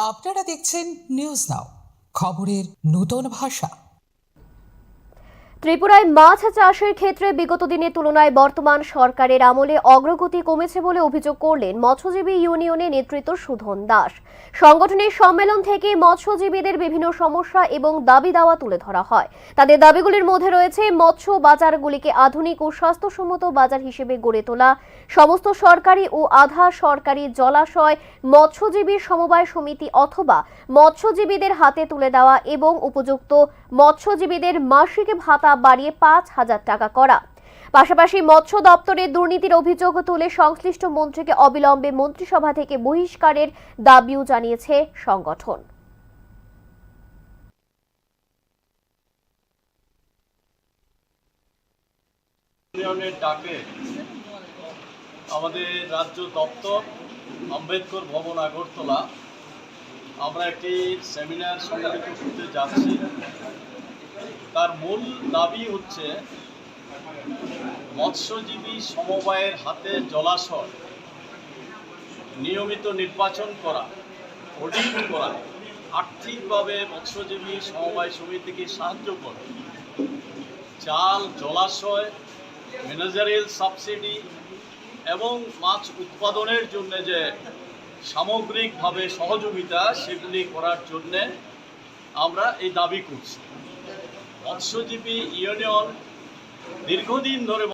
আপনারা দেখছেন news now, খবরের নতুন ভাষা। ত্রিপুরায় মাছ চাষের ক্ষেত্রে বিগত দিনের তুলনায় বর্তমান সরকারের আমলে অগ্রগতি কমেছে বলে অভিযোগ করলেন মৎস্যজীবী ইউনিয়নের নেতৃত্ব সুধন দাস। সংগঠনের সম্মেলন থেকে মৎস্যজীবীদের বিভিন্ন সমস্যা এবং দাবি দাওয়া তুলে ধরা হয়। তাদের দাবিগুলির মধ্যে রয়েছে মৎস্য বাজারগুলিকে আধুনিক ও স্বাস্থ্যসম্মত বাজার হিসেবে গড়ে তোলা, সমস্ত সরকারি ও আধা সরকারি জলাশয় মৎস্যজীবী সমবায় সমিতি অথবা মৎস্যজীবীদের হাতে তুলে দেওয়া এবং উপযুক্ত মৎস্যজীবীদের মাসিক ভাতা বাড়িয়ে 5,000 টাকা করা। পাশাপাশি মৎস্য দপ্তরের দুর্নীতির অভিযোগ তুলে সংশ্লিষ্ট মন্ত্রীকে অবিলম্বে মন্ত্রিসভা থেকে বহিষ্কারের দাবিও জানিয়েছে সংগঠন। ইউনিয়নের ডাকে আমাদের রাজ্য দপ্তর আম্বেদকর ভবন আগরতলা আমরা একটি সেমিনার সংগঠিত করতে যাচ্ছি। তার মূল দাবি হচ্ছে মৎস্যজীবী সমবায়ের হাতে জলাশয় নিয়মিত নির্বাচন করা, অডিট করা, আর্থিকভাবে মৎস্যজীবী সমবায় সমিতিকে সাহায্য করা, জাল, জলাশয়, ম্যানেজারিয়াল সাবসিডি এবং মাছ উৎপাদনের জন্য যে সামগ্রিকভাবে সহযোগিতা সেগুলি করার জন্যে আমরা এই দাবি করছি। মৎস্যজীবী ইউনিয়ন দীর্ঘদিন ধরে